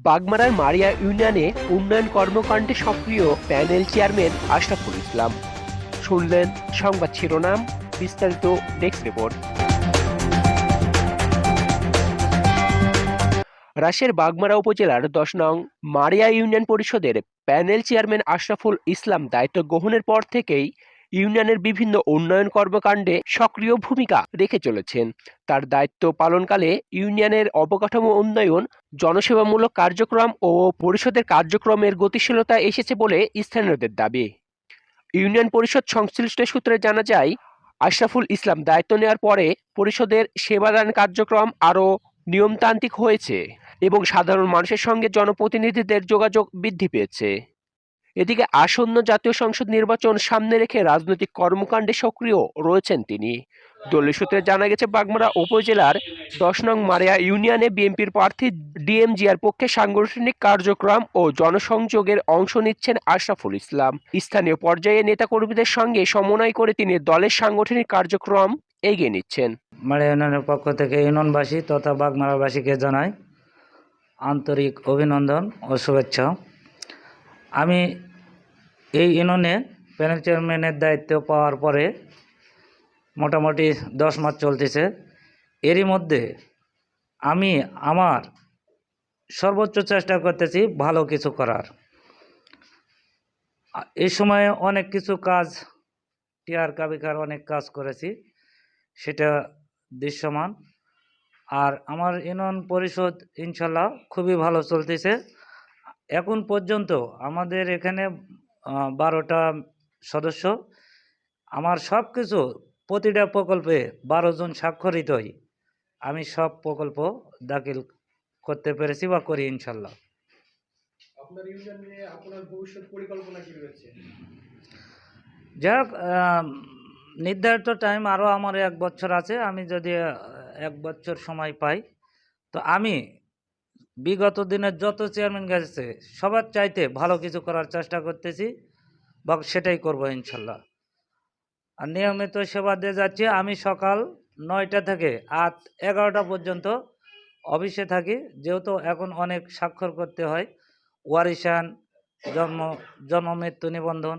বাগমারার মারিয়া ইউনিয়নে উন্নয়ন কর্মকাণ্ডে সক্রিয় প্যানেল চেয়ারম্যান আশরাফুল ইসলাম। শুনলেন সংবাদ শিরোনাম, বিস্তারিত ডেস্ক রিপোর্ট। রাজশাহীর বাগমারা উপজেলার ১০ নং মারিয়া ইউনিয়ন পরিষদের প্যানেল চেয়ারম্যান আশরাফুল ইসলাম দায়িত্ব গ্রহণের পর থেকেই ইউনিয়নের বিভিন্ন উন্নয়ন কর্মকাণ্ডে সক্রিয় ভূমিকা রেখে চলেছেন। তার দায়িত্ব পালনকালে ইউনিয়নের অবকাঠামো উন্নয়ন, জনসেবামূলক কার্যক্রম ও পরিষদের কার্যক্রমের গতিশীলতা এসেছে বলে স্থানীয়দের দাবি। ইউনিয়ন পরিষদ সংশ্লিষ্ট সূত্রে জানা যায়, আশরাফুল ইসলাম দায়িত্ব নেওয়ার পরে পরিষদের সেবাদান কার্যক্রম আরও নিয়মতান্ত্রিক হয়েছে এবং সাধারণ মানুষের সঙ্গে জনপ্রতিনিধিদের যোগাযোগ বৃদ্ধি পেয়েছে। এদিকে আসন্ন জাতীয় সংসদ নির্বাচন সামনে রেখে রাজনৈতিক কর্মকাণ্ডে সক্রিয় রয়েছেন তিনি। দলীয় সূত্রে জানা গেছে, বাগমারা উপজেলার ১০ নং মারিয়া ইউনিয়নে বিএনপির প্রার্থী ডিএমজিআর পক্ষে সাংগঠনিক কার্যক্রম ও জনসংযোগের অংশ নিচ্ছেন আশরাফুল ইসলাম। স্থানীয় পর্যায়ে নেতাকর্মীদের সঙ্গে সমন্বয় করে তিনি দলের সাংগঠনিক কার্যক্রম এগিয়ে নিচ্ছেন। মারিয়া ইউনিয়নের পক্ষ থেকে ইউনিয়নবাসী তথা বাগমারাবাসীকে জানাই আন্তরিক অভিনন্দন ও শুভেচ্ছা। আমি এই ইউনিয়নে প্যানেল চেয়ারম্যানের দায়িত্ব পাওয়ার পরে মোটামুটি 10 মাস চলতেছে। এরই মধ্যে আমি আমার সর্বোচ্চ চেষ্টা করতেছি ভালো কিছু করার। এই সময়ে অনেক কিছু কাজ, টিআর কাবিকার অনেক কাজ করেছি, সেটা দৃশ্যমান। আর আমার ইউনিয়ন পরিষদ ইনশাল্লাহ খুবই ভালো চলতেছে। এখন পর্যন্ত আমাদের এখানে 12টা সদস্য। আমার সব কিছু, প্রতিটা প্রকল্পে 12 জন স্বাক্ষরিতই আমি সব প্রকল্প দাখিল করতে পেরেছি বা করি ইনশাল্লাহ। আপনার ইউনিয়ন নিয়ে আপনার ভবিষ্যৎ পরিকল্পনা কি রয়েছে? যাক, নির্ধারিত টাইম আরও আমার 1 বছর আছে। আমি যদি 1 বছর সময় পাই, তো আমি বিগত দিনের যত চেয়ারম্যান গেছে সবার চাইতে ভালো কিছু করার চেষ্টা করতেছি বা সেটাই করবো ইনশাল্লাহ। আর নিয়মিত সেবা দিয়ে যাচ্ছি। আমি সকাল 9টা থেকে রাত 11টা পর্যন্ত অফিসে থাকি, যেহেতু এখন অনেক স্বাক্ষর করতে হয়, ওয়ারিশান, জন্ম মৃত্যু নিবন্ধন,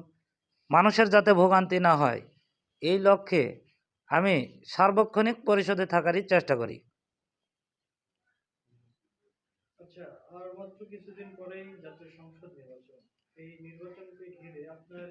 মানুষের যাতে ভোগান্তি না হয়, এই লক্ষ্যে আমি সার্বক্ষণিক পরিষদে থাকারই চেষ্টা করি। আচ্ছা, আর মাত্র কিছুদিন পরেই জাতীয় সংসদ নির্বাচন। এই নির্বাচনকে ঘিরে আপনার